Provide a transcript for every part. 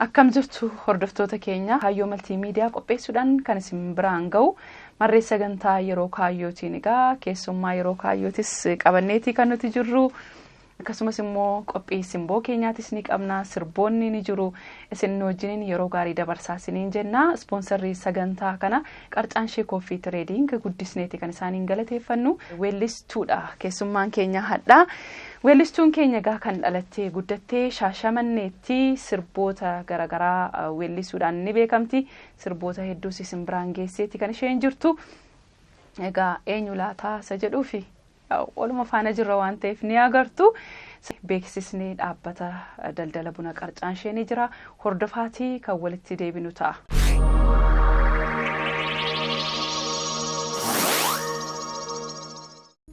Akkam jirtu hordoftoota keenya Hayyoo Maltiimiidiyaa qopheessuudhaan kan isin biraan ga'u marree sagantaa yeroo kaayyootiin egaa keessummaa yeroo kaayyootis qabanneetii kan nuti jirru akkasumas immoo qophii simboo keenyaatis ni qabna sirboonni ni jiru isin wajjin yeroo gaarii dabarsaa isiniin jenna ispoonsarrii sagantaa kana qarcaanshee Coffee Trading guddisneeti kan isaaniin galateeffannu weellistuudha keessummaan keenya hadhaa. Weellistuun keenya gaa kan dhalattee guddattee Shaashamanneetti sirboota garagaraa weellisuudhaan ni beekamti. Sirboota hedduus isin biraan geesseetti kan isheen jirtu. Egaa eenyu laataa isa jedhuufi waluma faana jirra waan ta'eef ni agartu. Beeksisni dhaabbata daldala buna qarcaanshee ni jira. Hordofaatii kan walitti deebinu ta'a.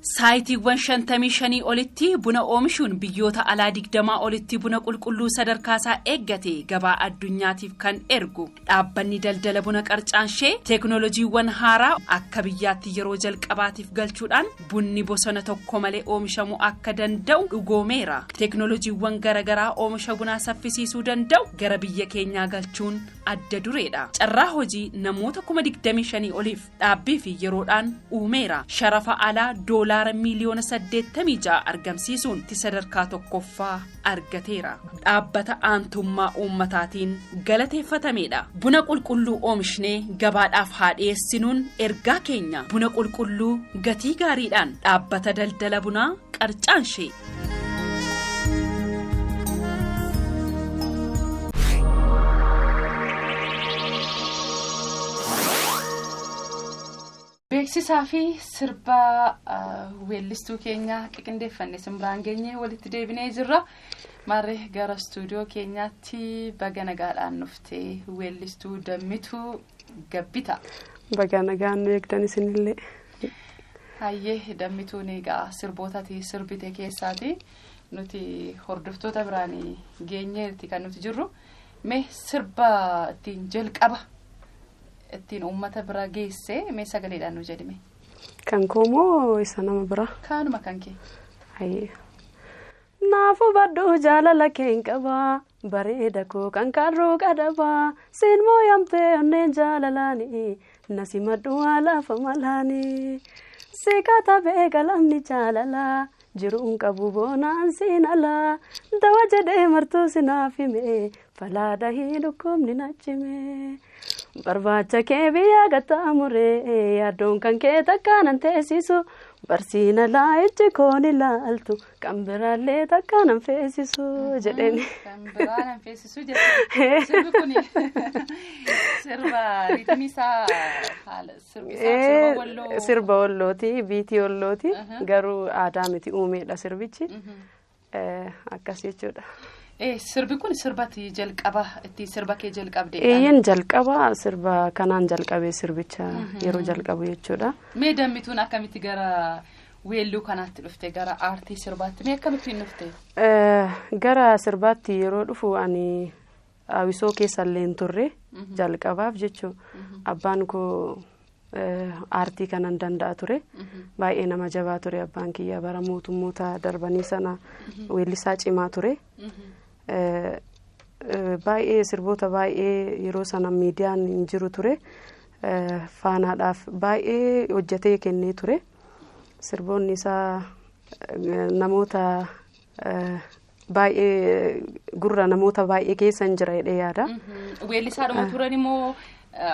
Saayitiiwwan 55 olitti buna oomishuun biyyoota alaa 20 olitti buna qulqulluu sadarkaasaa eeggate gabaa addunyaatiif kan ergu dhaabbanni daldala buna qarcaanshee teeknooloojiiwwan haaraa akka biyyaatti yeroo jalqabaatiif galchuudhaan bunni bosona tokko malee oomishamuu akka danda'u dhugoomeera. Teeknooloojiiwwan garagaraa oomisha bunaa saffisiisuu danda'u gara biyya keenyaa galchuun adda dureedha. Carraa hojii namoota 25,000 oliif dhaabbii fi yeroodhaan uumeera. Sharafa alaa doolaara miliyoona 86 argamsiisuun sadarkaa tokkoffaa argateera. Dhaabbata aantummaa uummataatiin galateeffatameedha. Buna qulqulluu oomishnee gabaadhaaf haa dhiyeessinuun ergaa keenya. Buna qulqulluu gatii gaariidhaan dhaabbata daldala bunaa qarcaanshee. Beeksisaa fi sirba weellistuu keenya qindeeffanne simbiraan geenye walitti deebinee jirra. Marree gara stuudiyoo keenyaatti baga nagaadhaan dhuftee weellistuu Dammituu Gabbita. Baga nagaan nu eegdan isinillee. Hayyee Dammituun egaa sirbootati sirbite keessaati nuti hordoftoota biraan geenyeerti kan nuti jirru. Mee sirba ittiin jalqaba ittiin uummata bira geesse mee sagaleedhaan nu jedhime. Kan koomoo isa nama bira. Kaanuma kan kee. Hayyee. Naafu baddu jaalala keen qaba bareeda koo kan karruu qadaba siin mooyamtee onneen jaalalaani nasi maddu alafa malaani sikata beekalamni jaalala jiruun qabu boonaan siin ala dawa jedhee martuu sinaaf hime falaadha hiidhukkubni nachime. Barbaacha kee biyya gattaamuree yaaddoon kan kee takkaanan teessisu barsiina laayichi koon ilaaltu kan biraallee takkaanan feesisu jedheen. Kan biraanan feesisu jedheen. Sirbi kuni sirba ritmisaa sirba walloo. Sirba wallooti biitii wallooti garuu aadaa miti uumeedha sirbichi akkas jechuudha. Sirbi kun sirbati jalqaba itti sirba kee jalqabde. Iyyin jalqaba sirba kanaan jalqabee sirbicha yeroo jalqabu jechuudha. Mee Dammituun akkamitti gara weelluu kanaatti dhufte gara aartii sirbaatti mee akkamittiin dhufte? Gara sirbaatti yeroo dhufu ani awisoo keessallee hin turre jalqabaaf jechuu abbaan koo aartii kanan danda'a ture baay'ee nama jabaa ture abbaan kiyya bara mootummoota darbanii sana weellisaa cimaa ture. Baay'ee sirboota baay'ee yeroo sana miidiyaan hin jiru ture faanaadhaaf baay'ee hojjetee kennee ture sirboonni isaa namoota baay'ee gurra namoota baay'ee keessa hin jira jedhee yaada. Weellisaadhuma turan immoo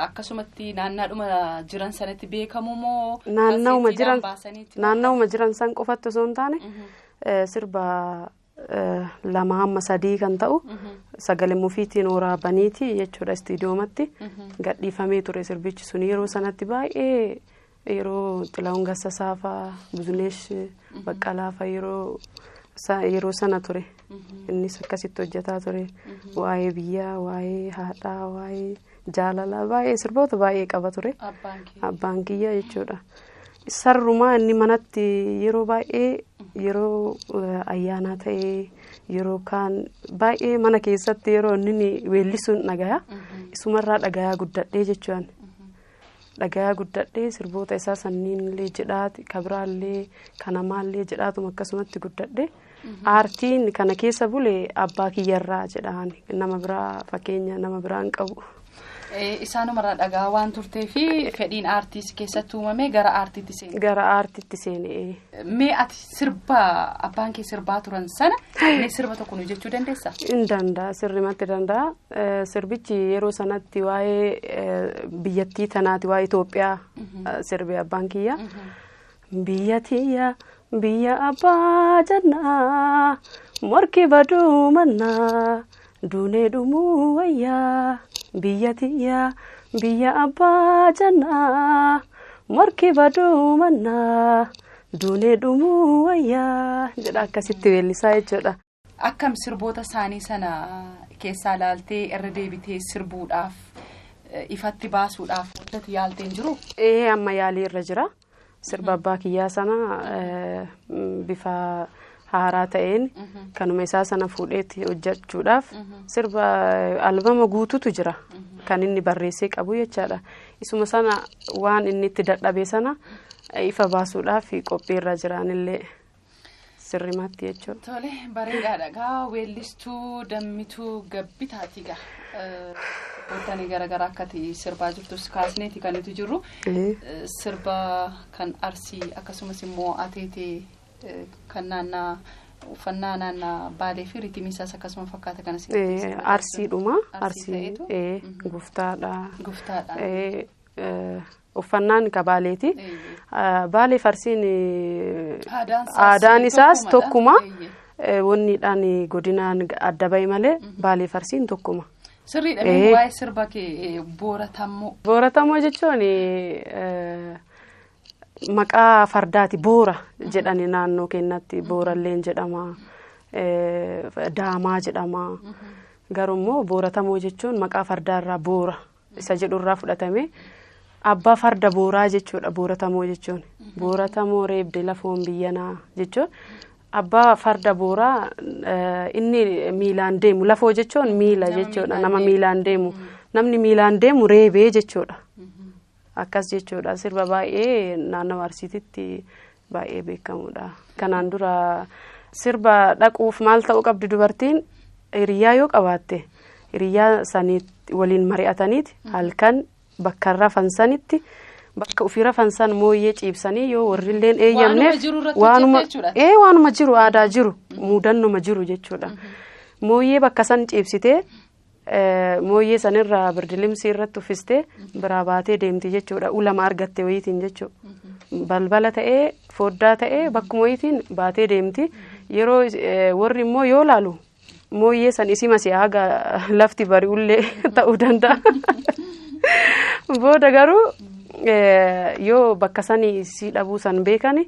akkasumatti naannaadhuma jiran sanatti beekamu moo naannauma jiran san qofatti osoo hin taane sirba lama hamma sadii kan ta'u sagalee mufiitiin waraabaniiti jechuudha istiidiyoomatti gadhiifamee ture sirbichi sun yeroo sanatti baay'ee yeroo Xilaawun Gassasaa faa Buzuneesh Baqqalaa faa yeroo sana ture innis akkasitti hojjetaa ture waa'ee biyyaa waa'ee haadhaa waa'ee jaalalaa baay'ee sirboota baay'ee qaba ture abbaan kiyya jechuudha. Sarrumaa inni manatti yeroo baay'ee yeroo ayyaana ta'ee yeroo kaan baay'ee mana keessatti yeroo inni weellisuun dhagaya isumarraa dhagayaa guddadhee jechuun dhagaa guddadhee sirboota isaa sanniinillee jedhaati kabiraallee kanamaallee jedhaatuma akkasumatti guddadhee aartiin kana keessa bule abbaa kiyyarraa jedhaan nama biraa fakkeenya nama biraan qabu. Isaanumarraa dhagaa waan turtee fi fedhiin aartiis keessatti uumamee gara aartiitti seene. Gara aartiitti seene. Mee ati sirba abbaan kee sirbaa turan sana mee sirba tokko nu jechuu dandeessaa? Hin danda'a sirrimatti danda'a. Sirbichi yeroo sanatti waa'ee biyyattii tanaati waa'ee Itoophiyaa sirbee abbaan kiyya. Biyya tiyya biyya abbaa jannaa morki baduu mannaa duunee dhumuu wayyaa. Biyya tiyya biyya abbaa jannaa morki baduu mannaa duunee dhumuu wayyaa jedha akkasitti weellisaa jechuudha. Akkam sirboota isaanii sana keessaa ilaaltee irra deebitee sirbuudhaaf ifatti baasuudhaaf wantatti yaaltee hin jiru? Amma yaalii irra jira. Sirba abbaa kiyyaa sana bifa haaraa ta'een kanuma isaa sana fuudheetti hojjechuudhaaf sirba albama guutuutu jira kan inni barreessee qabu jechaadha. Isuma sana waan inni itti dadhabee sana ifa baasuudhaaf qophiirra jiranillee sirrimatti jechuudha. Tole bareedaadha gaa weellistuu Dammituu Gabbitaati gaa. Wantoonni garaagaraa akkati sirbaa jirtus kaasneeti kan nuti jirru sirba kan Arsii akkasumas immoo Ateetee kan naannaa uffannaa naannaa Baalee fi ritimiisaas akkasuma fakkaata kan asitti Arsiidhuma Arsii guftaadha uffannaan ka Baaleeti Baalee Farsiin aadaan isaas tokkuma wanniidhaan godinaan adda bahe malee Baalee Farsiin tokkuma. Sirriidha mee waa'ee sirba kee Booratammoo jechuun maqaa fardaati boora jedhani naannoo keenyatti booralleen jedhama daamaa jedhama garummoo booratammoo jechuun maqaa fardaarraa boora isa jedhurraa fudhatame abbaa farda booraa jechuudha booratammoo jechuun booratammoo reebde lafoon biyyanaa jechuun abbaa farda booraa inni miilaan deemu lafoo jechuun miila jechuudha nama miilaan deemu namni miilaan deemu reebee jechuudha. Akkas jechuudha sirba baay'ee naannoo Arsiititti baay'ee beekamuudha. Kanaan dura sirba dhaquuf maal ta'uu qabdi dubartiin hiriyaa yoo qabaatte hiriyaa saniitti waliin mari'ataniiti halkan bakka rafansanitti bakka ofii rafansan mooyyee ciibsanii yoo warrilleen eeyyamneef waanuma jiru aadaa jiru muudannoma jiru jechuudha. Mooyyee bakka san ciibsitee mooyyee sanirraa birdilimsii irratti uffistee biraa baatee deemti jechuudha. Ulama argatte wayiitiin jechuudha. Balbala ta'ee foddaa ta'ee bakkuma wayiitiin baatee deemti. Yeroo warri immoo yoo laalu mooyyee san isima si haga lafti bari'ullee ta'uu danda'a. Booda garuu yoo bakka sanii si dhabuu san beekani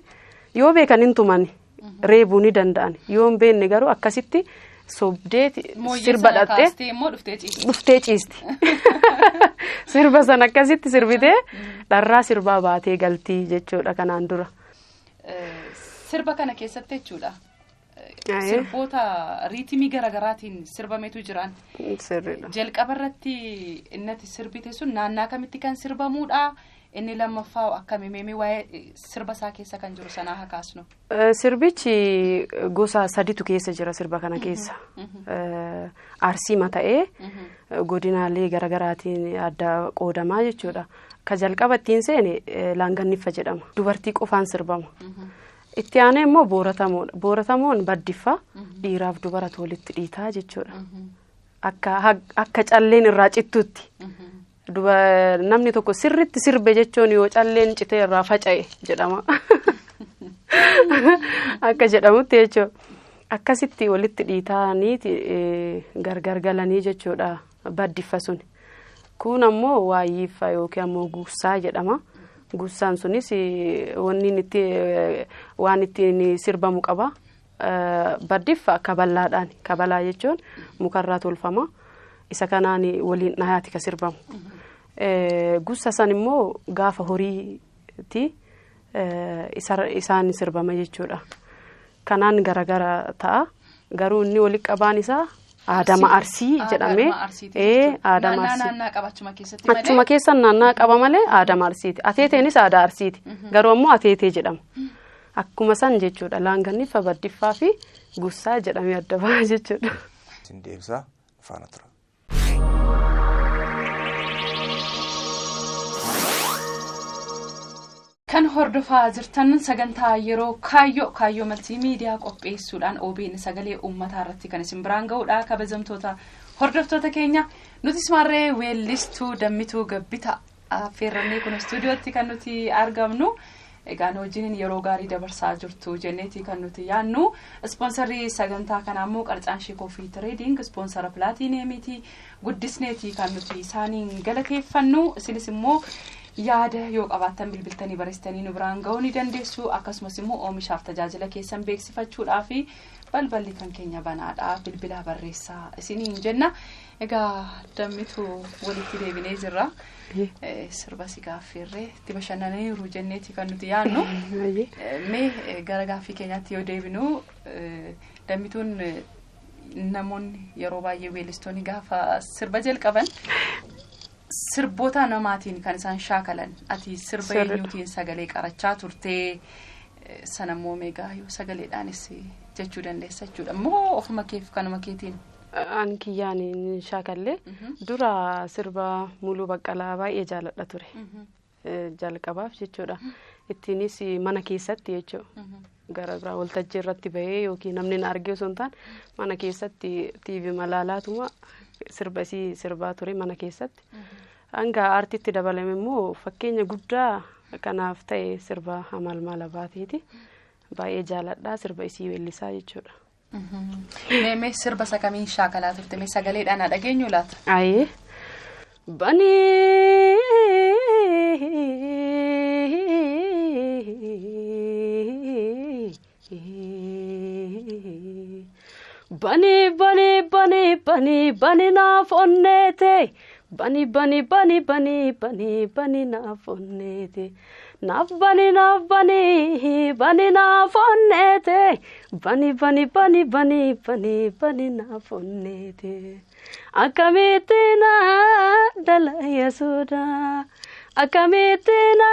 yoo beekan hin tumani reebuu ni danda'an yoo hin beekne garuu akkasitti sobdeeti sirba dhattee dhuftee ciisti. Sirba san akkasitti sirbitee dharraa sirbaa baatee galtii jechuudha kanaan dura. Sirba kana keessatti jechuudha. Sirboota riitimii garaagaraatiin sirbameetu jiran. Jalqaba irratti innati sirbite sun naannaa kamitti kan sirbamuudha? Inni lammaffaa akkamiin waa'ee sirba isaa keessa kan jiru sanaa hakaasnu. Sirbichi gosa sadiitu keessa jira sirba kana keessa. Arsii mata'ee godinaalee garaagaraatiin adda qoodamaa jechuudha. Ka jalqaba ittiin seene laanganniffa jedhama. Dubartii qofaan sirbama. Itti aanee immoo booratamoodha. Booratamoon baddiffa dhiiraaf dubaratu walitti dhiitaa jechuudha. Akka calleen irraa cittuutti. Namni tokko sirritti sirbe jechuun yoo calleen citee irraa faca'e jedhama. Akka jedhamutti jechuudha. Akkasitti walitti dhiitaaniiti gargar galanii jechuudha baddiffa sun. Kun ammoo waayyiiffa yookiin ammoo guussaa jedhama. Guussaan sunis waan ittiin sirbamu qaba. Baddiffa kaballaadhaan kabalaa jechuun mukarraa tolfama. Isa kanaan waliin dhahaati ka sirbamu. Guussa san immoo gaafa horiiti isaan sirbama jechuudha. Kanaan garagara ta'a. Garuu inni walitti qabaan isaa Aadama Arsii jedhamee Aadama Arsii naannaa qabachuma keessatti malee achuma keessa naannaa qaba malee Aadama Arsiiti. Ateeteenis aadaa Arsiiti. Garuu ammoo ateetee jedhama. Akkuma san jechuudha. Laanganni Fabaddiffaa fi Gussaa jedhamee adda ba'a jechuudha. Deebisaa faana tura. Kan hordofaa jirtan sagantaa yeroo kaayyoo maltiimiidiyaa qopheessuudhaan OBN sagalee uummataa irratti kan isin biraan ga'uudha. Kabajamtoota hordoftoota keenya nutis marree weellistuu Dammituu Gabbita affeerrannee kun istuudiyootti kan nuti argamnu. Egaan hojiin yeroo gaarii dabarsaa jirtu jenneeti kan nuti yaannu. Ispoonsarii sagantaa kanaa immoo Qarcaanshii Coffee Trading ispoonsara Plaatineemiiti guddisneeti kan nuti isaaniin galateeffannu. Isinis immoo yaada yoo qabaattan bilbiltanii barreessitanii nu biraan ga'uu ni dandeessu. Akkasumas immoo oomishaaf tajaajila keessan beeksifachuudhaaf balballi kan keenya banaadha. Bilbila barreessaa isiniin jenna. Egaa Dammituu walitti deebinee jirra. Sirba si gaaffeerree itti bashannaniiru jenneeti kan nuti yaannu. Mee gara gaaffii keenyaatti yoo deebinu Dammituun namoonni yeroo baay'ee weellistoonni gaafa sirba jalqaban sirboota namaatiin kan isaan shaakalan. Ati sirba eenyuutiin sagalee qarachaa turtee sanammoo meegaa yoo sagaleedhaanis jechuu dandeessa jechuudha. Moo ofuma keef kanuma keetiin? An kiyyaan shaakalle dura sirba Muluu Baqqalaa baay'ee jaaladha ture. Jalqabaaf jechuudha. Ittiinis mana keessatti jechuudha. Gara biraa waltajjii irratti bahee yookiin namni na argee osoo hin taane mana keessatti TV malaalaatuma sirbaa ture mana keessatti. Hanga aartiitti dabalame immoo fakkeenya guddaa kanaaf ta'e sirba Amal Malabaateeti. Baay'ee jaaladha sirba isii weellisaa jechuudha. Mee sirba sakamiin shaakalaa turte? Mee sagaleedhaan dhageenyu laata? Ayyee. Bani naaf onneete. Bani naaf onneete. Naaf bani naaf onneete. Bani naaf onneete. Akkamitti na dalaya soda. Akkamitti na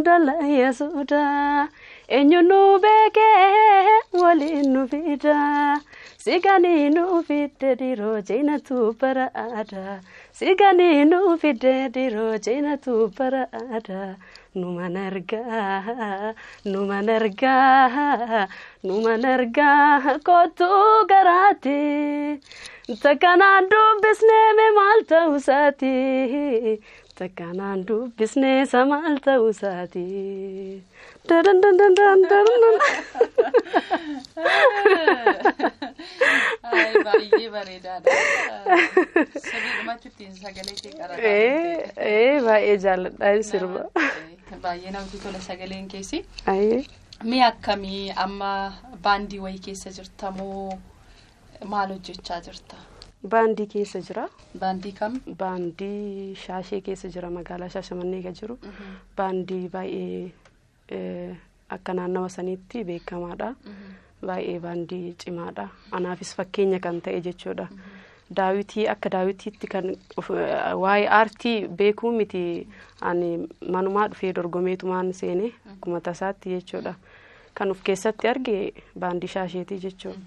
dalaya soda. Eenyu nu beekee waliin nu fida. Sigani nu fide diroo jeenatu baraada. Sigani nu fide diroo jeenatu baraada. Numan argaa kootu garaati. Takkanaan dubbisnee mee maal ta'uu isaati. Takkanaan dubbisnee sa maal ta'uu isaati. Ay baay'ee bareedaadha. Sirriidhumatti ittiin sagalee kee qaraadha. Baay'ee jaalladha sirba. Baay'ee namatti tola sagaleen keessi. Ayyee. Mee akkamii amma baandii wayii keessa jirta moo maal hojjechaa jirta? Baandii keessa jira. Baandii kam? Baandii Shaashee keessa jira magaalaa Shaashamannee kan jiru. Baandii baay'ee akka naannawa saniitti beekamaadha. Baay'ee baandii cimaadha. Anaafis fakkeenya kan ta'e jechuudha. Daawitii akka daawitiitti kan waa'ee aartii beekuu miti ani manumaa dhufee dorgomeetumaan seene akkuma tasaatti jechuudha. Kan of keessatti arge baandii Shaasheetii jechuudha.